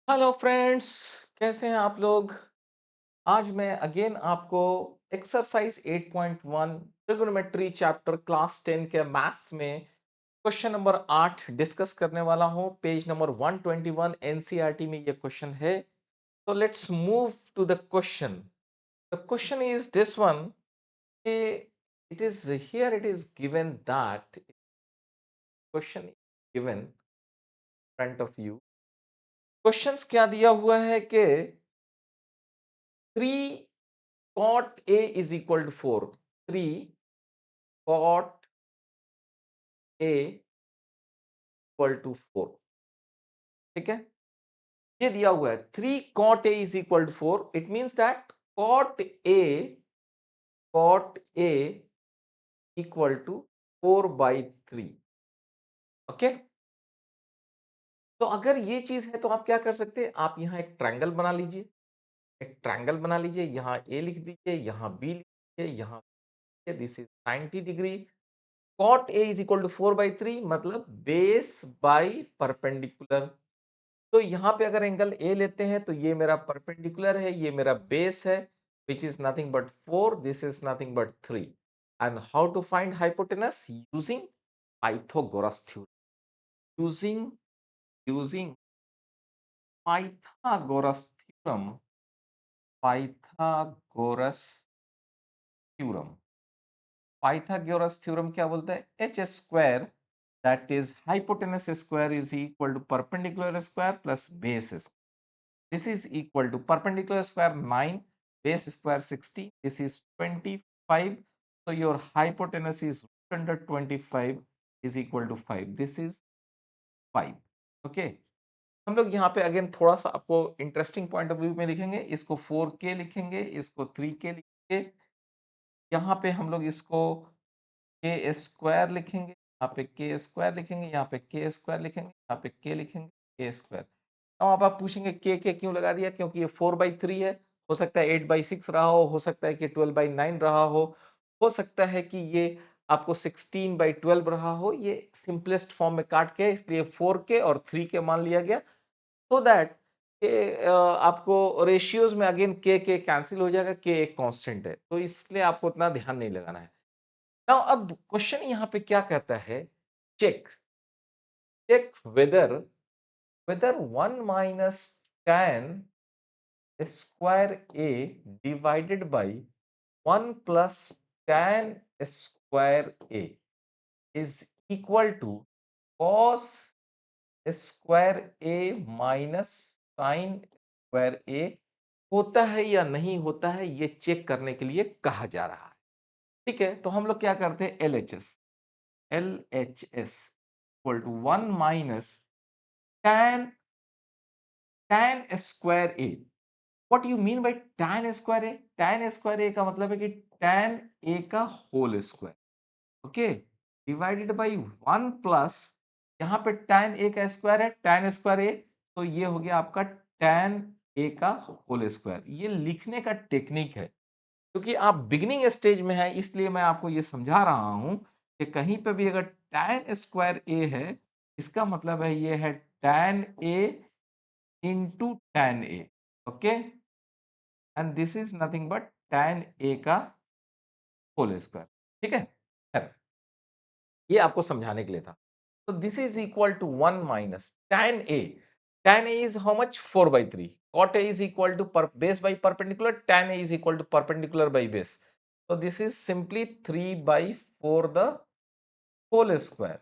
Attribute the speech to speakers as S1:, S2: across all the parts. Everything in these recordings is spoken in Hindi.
S1: हेलो फ्रेंड्स, कैसे हैं आप लोग? आज मैं अगेन आपको एक्सरसाइज 8.1 ट्रिगोनोमेट्री चैप्टर क्लास 10 के मैथ्स में क्वेश्चन नंबर 8 डिस्कस करने वाला हूं। पेज नंबर 121 एनसीईआरटी में ये क्वेश्चन है। तो let's move to the question. The question is this one. It is given that question given front of you. Questions क्या दिया हुआ है कि 3 cot A is equal to 4. 3 cot A equal to 4. ठीक है, ये दिया हुआ है 3 cot A is equal to 4. It means that cot A equal to 4 by 3. Okay, तो अगर ये चीज है तो आप क्या कर सकते हैं, आप यहाँ एक ट्रायंगल बना लीजिए। एक ट्रायंगल बना लीजिए, यहाँ A लिख दीजिए, यहाँ B लिख दीजिए, यहाँ this is 90 degree. cot A is equal to 4 by 3 मतलब बेस बाई परपेंडिकुलर। तो यहाँ पे अगर एंगल ए लेते हैं तो ये मेरा परपेंडिकुलर है, ये मेरा बेस है, which is nothing but 4, this is nothing but 3. And how to find hypotenuse? Using Pythagoras theorem. Using Pythagoras theorem. Pythagoras theorem. Pythagoras theorem क्या बोलता है? H square, that is hypotenuse square, is equal to perpendicular square plus base square. This is equal to perpendicular square 9, base square 60. This is 25. So your hypotenuse is root under 25 is equal to 5. This is 5. Okay. हम लोग यहाँ पे अगेन थोड़ा सा आपको इंटरेस्टिंग पॉइंट ऑफ व्यू में लिखेंगे। इसको 4k लिखेंगे, इसको 3k लिखेंगे। यहाँ पे हम लोग इसको के स्क्वायर लिखेंगे, यहाँ पे के स्क्वायर लिखेंगे, यहाँ पे के स्क्वायर लिखेंगे, यहाँ पे के लिखेंगे, के स्क्वायर। अब आप पूछेंगे के क्यों लगा दिया? क्योंकि ये 4/3 है। हो सकता है 8/6 रहा हो सकता है कि 12/9 रहा हो सकता है कि ये आपको 16/12 रहा हो। ये सिंपलेस्ट फॉर्म में काट के इसलिए 4k और 3k मान लिया गया, सो दैट आपको रेशियोज में अगेन के कैंसिल हो जाएगा, के एक कांस्टेंट है, तो इसलिए आपको उतना ध्यान नहीं लगाना है। नाउ अब क्वेश्चन यहाँ पे क्या कहता है? Check check whether 1 minus tan square A divided by 1 plus tan square A is equal to cos square A minus sin square A होता है या नहीं होता है, ये चेक करने के लिए कहा जा रहा है। ठीक है, तो हम लोग क्या करते हैं, LHS equal to 1 minus tan square A. What you mean by tan square A? Tan square A का मतलब है कि tan A का whole square, okay, divided by 1 plus यहाँ पे tan A का स्क्वायर है, tan स्क्वायर A, तो ये हो गया आपका tan A का होल स्क्वायर। ये लिखने का टेक्निक है, क्योंकि आप बिगिनिंग स्टेज में है इसलिए मैं आपको ये समझा रहा हूं कि कहीं पे भी अगर tan स्क्वायर A है, इसका मतलब है ये है tan A into tan A, okay, and this is nothing but tan A का होल स्क्वायर। ठीक है, खैर, ये आपको समझाने के लिए था। तो this is equal to 1 minus tan A। tan A is how much? 4/3. cot A is equal to base by perpendicular, tan A is equal to perpendicular by base. So this is simply 3/4 the whole square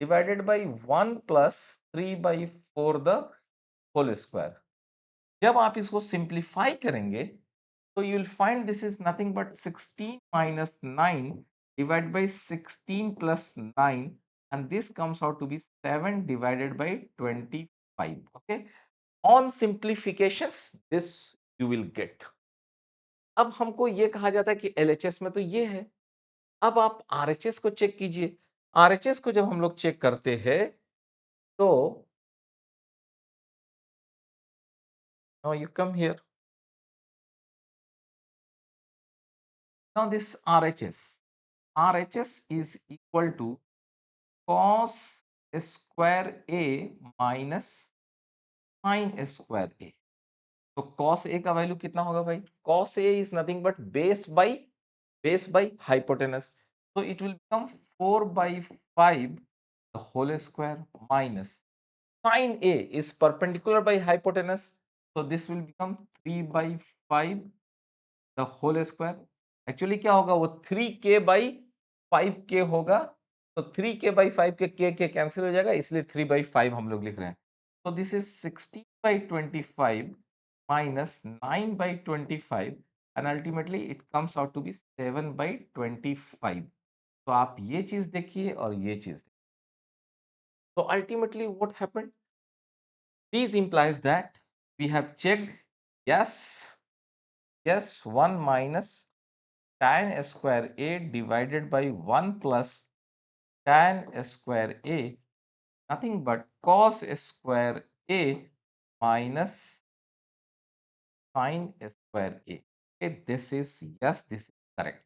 S1: divided by 1 plus 3/4 the whole square. जब आप इसको सिंप्लीफाई करेंगे तो you will find this is nothing but 16 minus 9 divided by 16 plus 9, and this comes out to be 7 divided by 25. Okay, on simplifications this you will get. अब हमको ये कहा जाता है कि एलएचएस में तो ये है, अब आप आरएचएस को चेक कीजिए। आरएचएस को जब हम लोग चेक करते हैं तो now you come here, now this RHS is equal to cos square A minus sine A square A. तो कॉस ए का वैल्यू कितना होगा भाई? Cos A is nothing but base by hypotenuse, so it will become 4 by 5 the whole square minus sine A is perpendicular by hypotenuse, so this will become 3 by 5 the whole square। Actually क्या होगा, वो 3k by 5k होगा, तो 3k by 5k k cancel हो जाएगा, इसलिए 3 by 5 हम लोग लिख रहे हैं। तो this is 16 by 25 minus 9 by 25 and ultimately it comes out to be 7 by 25। तो आप ये चीज देखिए और ये चीज देखिए। तो ultimately what happened, this implies that we have checked, yes, yes, 1 minus tan square a divided by 1 plus tan square a, nothing but cos square a minus sin square a। Okay, this is, yes, this is correct।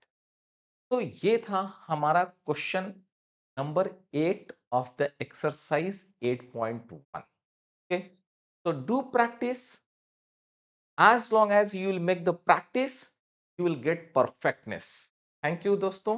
S1: तो ये था हमारा question number 8 of the exercise 8.1। okay, so do practice, as long as you will make the practice you will get perfectness। thank you दोस्तों।